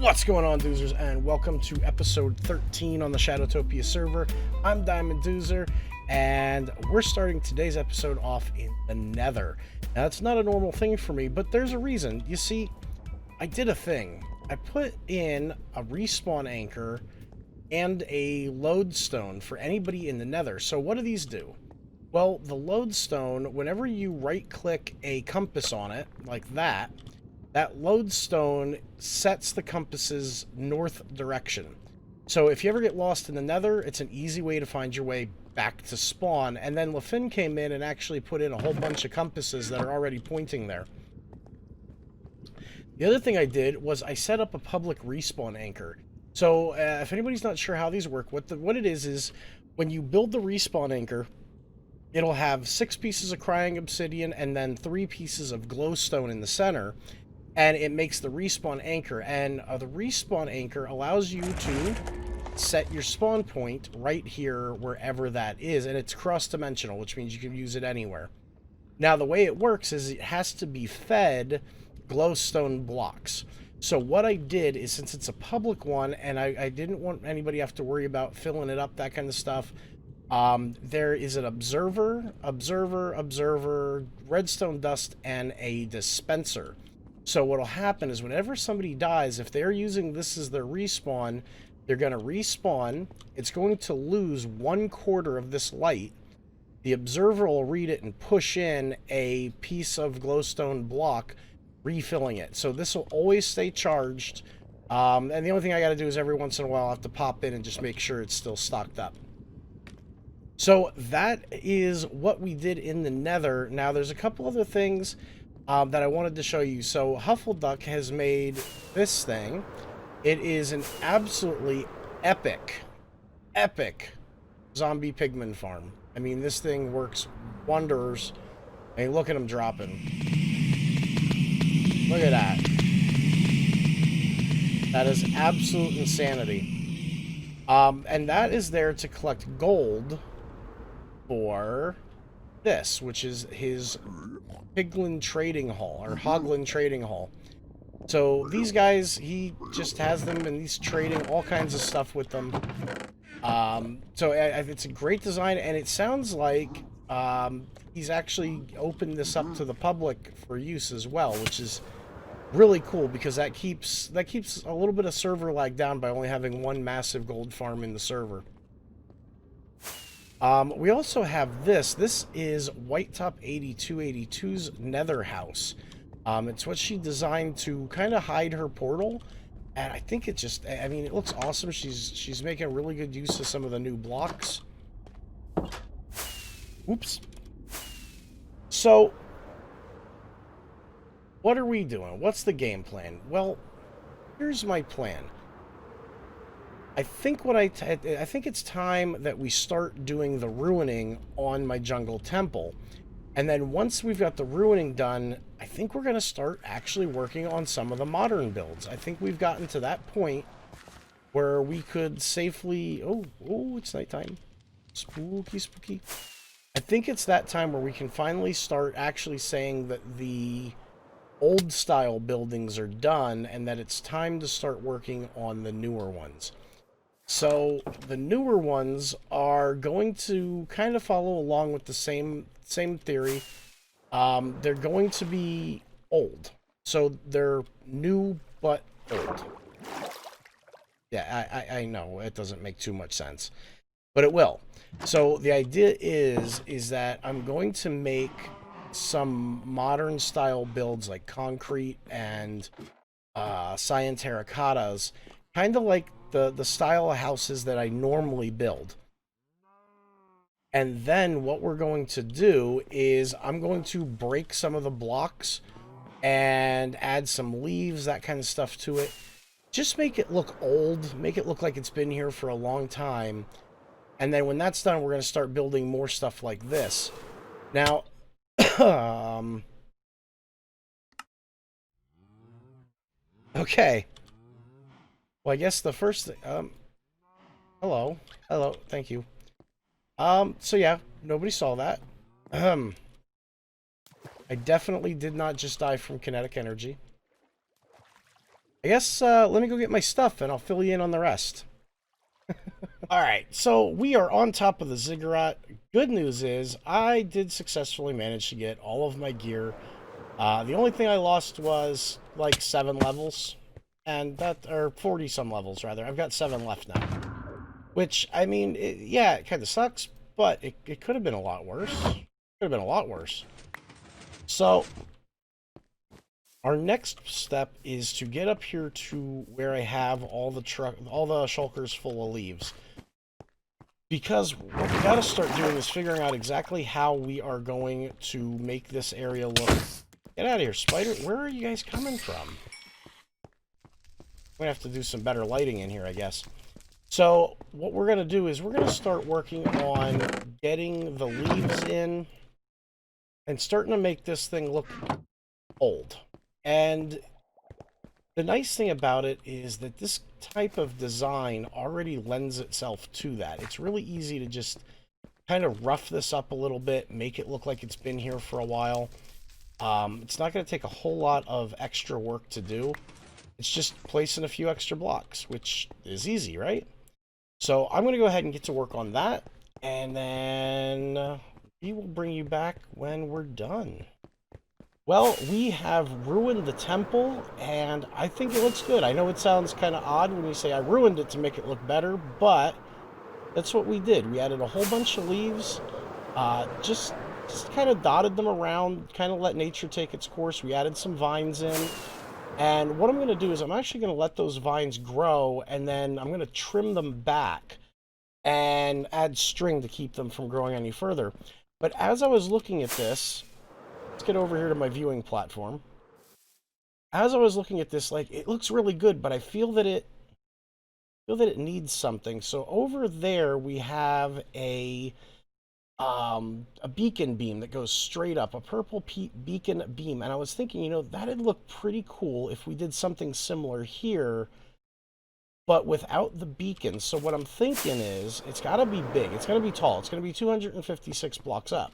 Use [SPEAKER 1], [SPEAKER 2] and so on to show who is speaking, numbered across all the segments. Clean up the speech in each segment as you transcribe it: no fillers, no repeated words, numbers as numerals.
[SPEAKER 1] What's going on, Doozers, and welcome to episode 13 on the Shadowtopia server. I'm Diamond Doozer, and we're starting today's episode off in the Nether. Now, that's not a normal thing for me, but there's a reason. You see, I did a thing. I put in a respawn anchor and a lodestone for anybody in the Nether. So what do these do? Well, the lodestone, whenever you right-click a compass on it, like that lodestone sets the compass's north direction. So if you ever get lost in the Nether, it's an easy way to find your way back to spawn. And then LaFin came in and actually put in a whole bunch of compasses that are already pointing there. The other thing I did was I set up a public respawn anchor. So if anybody's not sure how these work, what it is when you build the respawn anchor, it'll have 6 pieces of crying obsidian and then 3 pieces of glowstone in the center. And it makes the respawn anchor, and the respawn anchor allows you to set your spawn point right here wherever that is, and it's cross-dimensional, which means you can use it anywhere. Now, the way it works is it has to be fed glowstone blocks. So what I did is, since it's a public one, and I didn't want anybody to have to worry about filling it up, that kind of stuff, there is an observer, redstone dust, and a dispenser. So what'll happen is whenever somebody dies, if they're using this as their respawn, they're going to respawn. It's going to lose 1/4 of this light. The observer will read it and push in a piece of glowstone block, refilling it. So this will always stay charged. And the only thing I got to do is every once in a while I have to pop in and just make sure it's still stocked up. So that is what we did in the Nether. Now there's a couple other things that I wanted to show you. So Huffleduck has made this thing. It is an absolutely epic zombie pigman farm. I mean, this thing works wonders. I mean, look at them dropping. Look at that. That is absolute insanity. And that is there to collect gold for this, which is his Piglin Trading Hall, or Hoglin Trading Hall. So these guys, he just has them and he's trading all kinds of stuff with them. So it's a great design, and it sounds like he's actually opened this up to the public for use as well, which is really cool because that keeps a little bit of server lag down by only having one massive gold farm in the server. We also have this. This is Whitetop8282's Nether House. It's what she designed to kind of hide her portal, and I think it just, I mean, it looks awesome. She's making really good use of some of the new blocks. Oops. So, what are we doing? What's the game plan? Well, here's my plan. I think it's time that we start doing the ruining on my jungle temple. And then once we've got the ruining done, I think we're going to start actually working on some of the modern builds. I think we've gotten to that point where we could safely... Oh, it's nighttime. Spooky. I think it's that time where we can finally start actually saying that the old style buildings are done and that it's time to start working on the newer ones. So the newer ones are going to kind of follow along with the same theory. They're going to be old. So they're new but old. Yeah, I know it doesn't make too much sense, but it will. So the idea is that I'm going to make some modern style builds like concrete and cyan terracottas, kind of like the style of houses that I normally build. And then what we're going to do is I'm going to break some of the blocks and add some leaves, that kind of stuff to it. Just make it look old, make it look like it's been here for a long time. And then when that's done, we're going to start building more stuff like this. Now, okay. Well, I guess the first thing, hello, thank you. So yeah, nobody saw that. I definitely did not just die from kinetic energy. I guess let me go get my stuff and I'll fill you in on the rest. Alright, so we are on top of the ziggurat. Good news is I did successfully manage to get all of my gear. The only thing I lost was like 7 levels. And that, or 40 some levels rather. I've got 7 left now. Which, I mean, yeah, it kind of sucks, but it could have been a lot worse. Could have been a lot worse. So, our next step is to get up here to where I have all the shulkers full of leaves. Because what we gotta start doing is figuring out exactly how we are going to make this area look... Get out of here, spider. Where are you guys coming from? We have to do some better lighting in here, I guess. So, what we're going to do is we're going to start working on getting the leaves in and starting to make this thing look old. And the nice thing about it is that this type of design already lends itself to that. It's really easy to just kind of rough this up a little bit, make it look like it's been here for a while. It's not going to take a whole lot of extra work to do. It's just placing a few extra blocks, which is easy, right? So I'm going to go ahead and get to work on that, and then we will bring you back when we're done. Well, we have ruined the temple, and I think it looks good. I know it sounds kind of odd when you say I ruined it to make it look better, but that's what we did. We added a whole bunch of leaves, just kind of dotted them around, kind of let nature take its course. We added some vines in. And what I'm going to do is I'm actually going to let those vines grow, and then I'm going to trim them back and add string to keep them from growing any further. But as I was looking at this, let's get over here to my viewing platform. As I was looking at this, like, it looks really good, but I feel that it needs something. So over there we have a beacon beam that goes straight up, a purple beacon beam. And I was thinking, you know, that'd look pretty cool if we did something similar here, but without the beacon. So what I'm thinking is, it's got to be big. It's going to be tall. It's going to be 256 blocks up.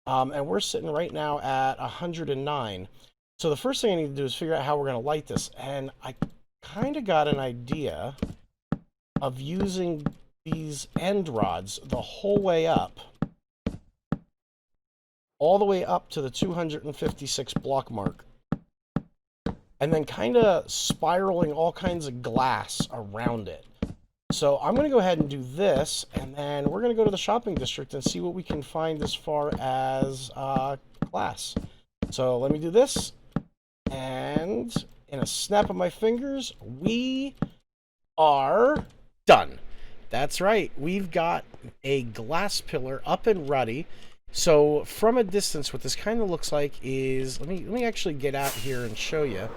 [SPEAKER 1] And we're sitting right now at 109. So the first thing I need to do is figure out how we're going to light this. And I kind of got an idea of using these end rods the whole way up, all the way up to the 256 block mark, and then kind of spiraling all kinds of glass around it. So I'm going to go ahead and do this, and then we're going to go to the shopping district and see what we can find as far as glass. So let me do this, and in a snap of my fingers, we are done. That's right, we've got a glass pillar up and ready. So from a distance, what this kind of looks like is, let me actually get out here and show you.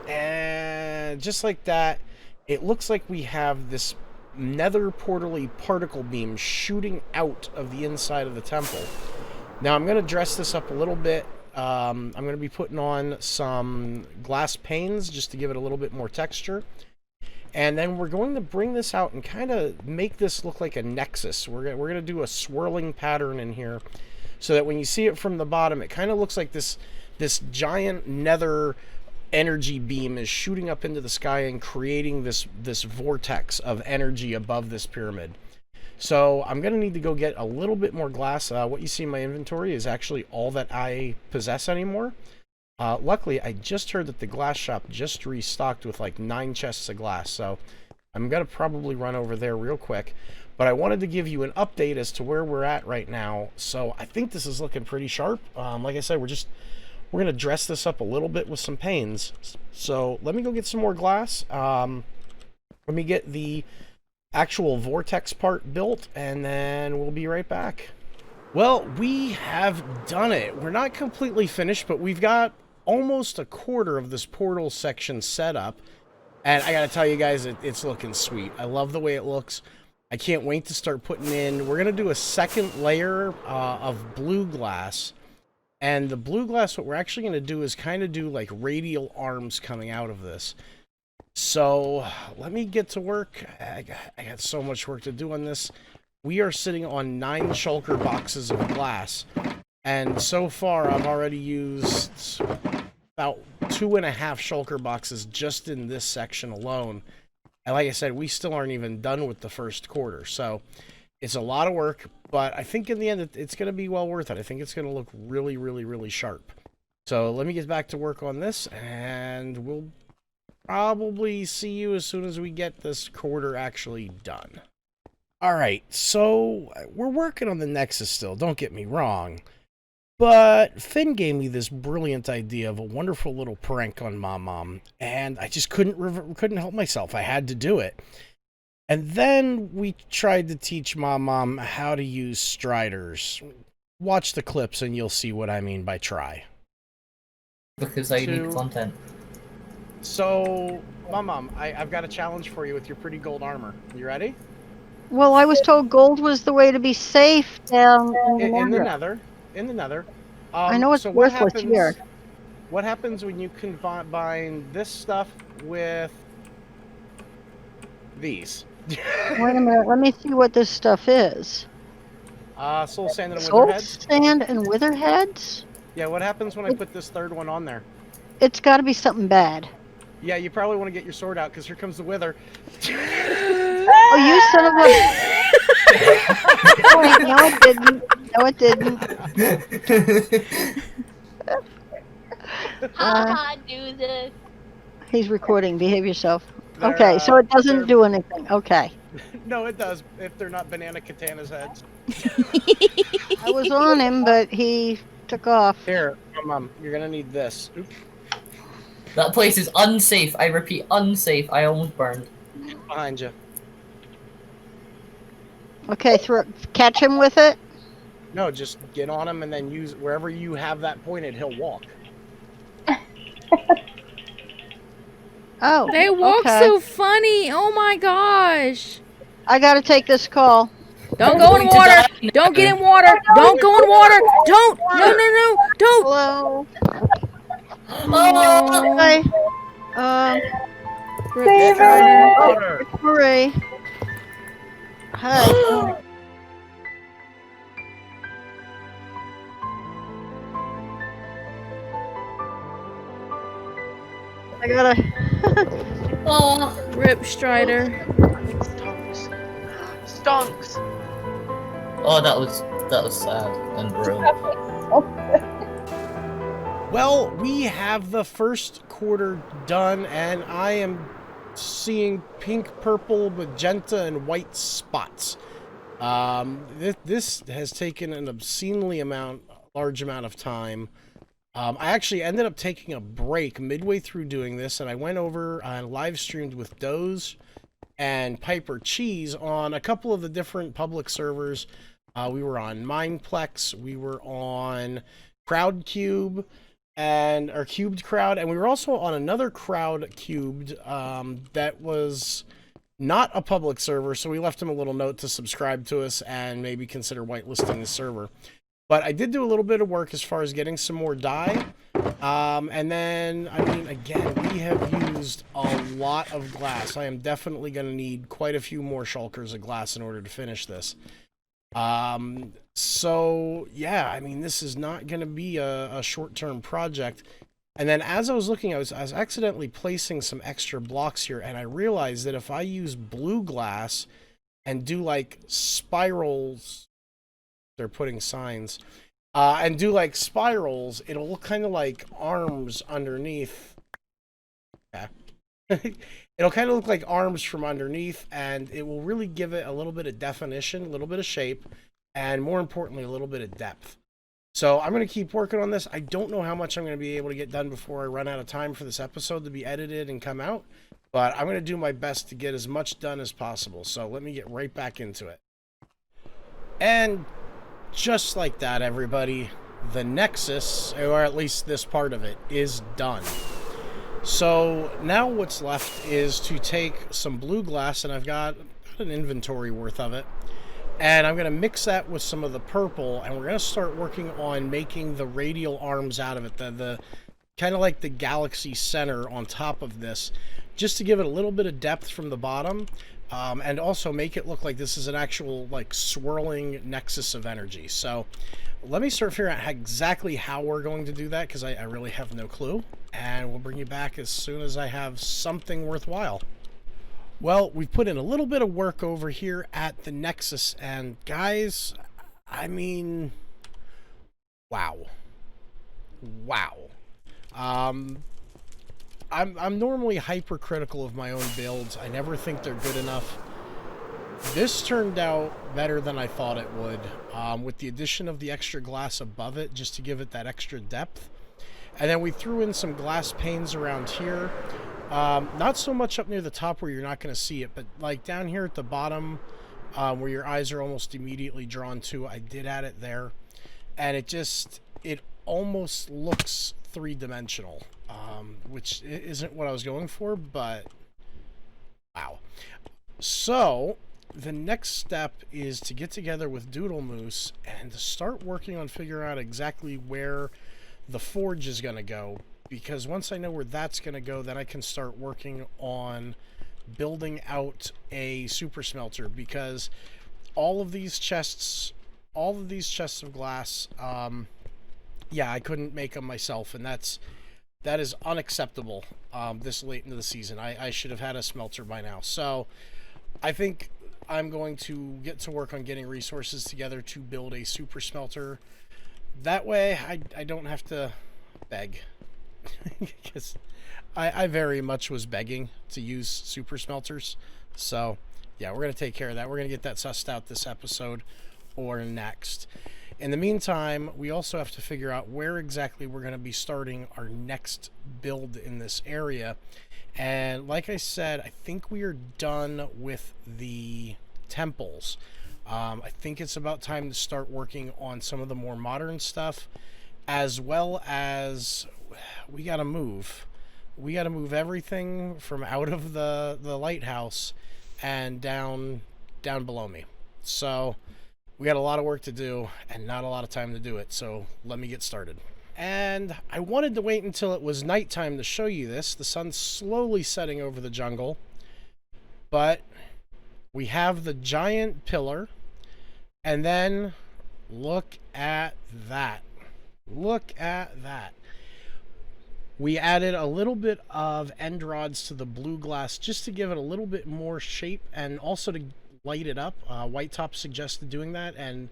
[SPEAKER 1] And just like that, it looks like we have this nether portally particle beam shooting out of the inside of the temple. Now I'm going to dress this up a little bit. I'm going to be putting on some glass panes just to give it a little bit more texture. And then we're going to bring this out and kind of make this look like a Nexus. We're going to do a swirling pattern in here so that when you see it from the bottom, it kind of looks like this giant nether energy beam is shooting up into the sky and creating this vortex of energy above this pyramid. So I'm going to need to go get a little bit more glass. What you see in my inventory is actually all that I possess anymore. Luckily, I just heard that the glass shop just restocked with like 9 chests of glass, so I'm going to probably run over there real quick. But I wanted to give you an update as to where we're at right now, so I think this is looking pretty sharp. Like I said, we're going to dress this up a little bit with some panes. So let me go get some more glass. Let me get the actual vortex part built, and then we'll be right back. Well, we have done it. We're not completely finished, but we've got almost a quarter of this portal section set up, and I gotta tell you guys, it's looking sweet. I love the way it looks. I can't wait to start putting in, we're gonna do a second layer of blue glass, and the blue glass, what we're actually gonna do is kind of do like radial arms coming out of this. So let me get to work. I got so much work to do on this. We are sitting on 9 shulker boxes of glass, and so far I've already used about 2.5 shulker boxes just in this section alone. And like I said, we still aren't even done with the first quarter. So it's a lot of work, but I think in the end, it's going to be well worth it. I think it's going to look really, really, really sharp. So let me get back to work on this, and we'll probably see you as soon as we get this quarter actually done. All right, so we're working on the Nexus still, don't get me wrong. But Finn gave me this brilliant idea of a wonderful little prank on Mom, and I just couldn't help myself. I had to do it. And then we tried to teach Mom how to use striders. Watch the clips and you'll see what I mean by try.
[SPEAKER 2] Because I need content.
[SPEAKER 1] So, Mom, I've got a challenge for you with your pretty gold armor. You ready?
[SPEAKER 3] Well, I was told gold was the way to be safe down
[SPEAKER 1] in the Nether. In the Nether.
[SPEAKER 3] I know it's
[SPEAKER 1] so
[SPEAKER 3] worthless here.
[SPEAKER 1] What happens when you combine this stuff with these?
[SPEAKER 3] Wait a minute, let me see what this stuff is.
[SPEAKER 1] Soul sand and
[SPEAKER 3] Soul
[SPEAKER 1] witherheads.
[SPEAKER 3] sand and witherheads?
[SPEAKER 1] Yeah, what happens when I put this third one on there?
[SPEAKER 3] It's got to be something bad.
[SPEAKER 1] Yeah, you probably want to get your sword out because here comes the wither.
[SPEAKER 3] Oh, you son of a... Oh, wait, no, it didn't. No, it didn't.
[SPEAKER 4] Haha, do this.
[SPEAKER 3] He's recording. Behave yourself. Okay, so it doesn't do anything. Okay.
[SPEAKER 1] No, it does, if they're not banana katanas heads.
[SPEAKER 3] I was on him, but he took off.
[SPEAKER 1] Here, Mom, you're going to need this. Oops.
[SPEAKER 2] That place is unsafe. I repeat, unsafe. I almost burned.
[SPEAKER 1] Behind you.
[SPEAKER 3] Okay, catch him with it.
[SPEAKER 1] No, just get on him and then use wherever you have that pointed, he'll walk.
[SPEAKER 3] Oh,
[SPEAKER 5] they walk so funny. Oh my gosh.
[SPEAKER 3] I gotta take this call.
[SPEAKER 5] Don't go in water. Don't get in water. Don't go in water. Don't. No, don't.
[SPEAKER 3] Hello.
[SPEAKER 2] Oh.
[SPEAKER 3] Hi.
[SPEAKER 1] Water.
[SPEAKER 3] Hooray. Hi. I gotta.
[SPEAKER 2] Oh.
[SPEAKER 5] Rip Strider.
[SPEAKER 4] Stonks.
[SPEAKER 2] Oh, that was sad and brilliant.
[SPEAKER 1] Well, we have the first quarter done, and I am seeing pink, purple, magenta, and white spots. This has taken an obscenely large amount of time. I actually ended up taking a break midway through doing this, and I went over and live streamed with Doze and Piper Cheese on a couple of the different public servers. We were on Mineplex, we were on Crowdcube, and our Cubed Crowd, and we were also on another Crowd Cubed that was not a public server, so we left him a little note to subscribe to us and maybe consider whitelisting the server. But I did do a little bit of work as far as getting some more dye. And then, I mean, again, we have used a lot of glass. I am definitely going to need quite a few more shulkers of glass in order to finish this. So, yeah, I mean, this is not going to be a short-term project. And then as I was looking, I was accidentally placing some extra blocks here, and I realized that if I use blue glass and do, like, spirals... They're putting signs, and do like spirals, it'll look kind of like arms underneath. Yeah. It'll kind of look like arms from underneath, and it will really give it a little bit of definition, a little bit of shape, and more importantly, a little bit of depth. So I'm going to keep working on this. I don't know how much I'm going to be able to get done before I run out of time for this episode to be edited and come out, but I'm going to do my best to get as much done as possible. So let me get right back into it. And just like that, everybody, the Nexus, or at least this part of it, is done. So now what's left is to take some blue glass, and I've got an inventory worth of it, and I'm going to mix that with some of the purple, and we're going to start working on making the radial arms out of it, the kind of like the galaxy center on top of this, just to give it a little bit of depth from the bottom. And also make it look like this is an actual, like, swirling nexus of energy. So let me start figuring out exactly how we're going to do that, because I really have no clue. and we'll bring you back as soon as I have something worthwhile. Well, we've put in a little bit of work over here at the Nexus, and guys, I mean, wow. I'm normally hypercritical of my own builds. I never think they're good enough. This turned out better than I thought it would, with the addition of the extra glass above it, just to give it that extra depth. And then we threw in some glass panes around here. Not so much up near the top where you're not going to see it, but like down here at the bottom, where your eyes are almost immediately drawn to, I did add it there. And it almost looks three-dimensional, which isn't what I was going for, but wow. So the next step is to get together with Doodle Moose and to start working on figuring out exactly where the forge is going to go, because once I know where that's going to go, then I can start working on building out a super smelter, because all of these chests of glass, yeah, I couldn't make them myself, and that is unacceptable this late into the season. I should have had a smelter by now. So I think I'm going to get to work on getting resources together to build a super smelter. That way I don't have to beg. Because I very much was begging to use super smelters. So yeah, we're going to take care of that. We're going to get that sussed out this episode or next. In the meantime, we also have to figure out where exactly we're going to be starting our next build in this area. And like I said, I think we are done with the temples. I think it's about time to start working on some of the more modern stuff, as well as we got to move. We got to move everything from out of the lighthouse and down below me. So we got a lot of work to do and not a lot of time to do it, so let me get started. And I wanted to wait until it was nighttime to show you this. The sun's slowly setting over the jungle, but we have the giant pillar, and then look at that. Look at that. We added a little bit of end rods to the blue glass just to give it a little bit more shape and also to light it up. White Top suggested doing that, and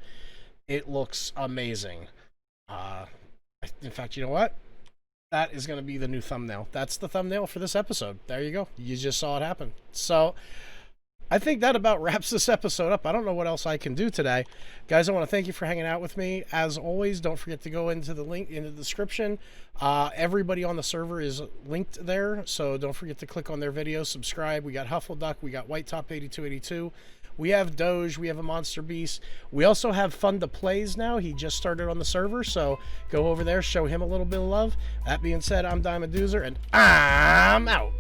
[SPEAKER 1] it looks amazing. In fact, you know what? That is going to be the new thumbnail. That's the thumbnail for this episode. There you go. You just saw it happen. So I think that about wraps this episode up. I don't know what else I can do today. Guys, I want to thank you for hanging out with me. As always, don't forget to go into the link in the description. Everybody on the server is linked there, so don't forget to click on their videos, subscribe. We got Huffleduck, we got White Top 8282. We have Doge, we have a Monster Beast. We also have Fun to Plays now. He just started on the server, so go over there, show him a little bit of love. That being said, I'm Diamond Doozer, and I'm out.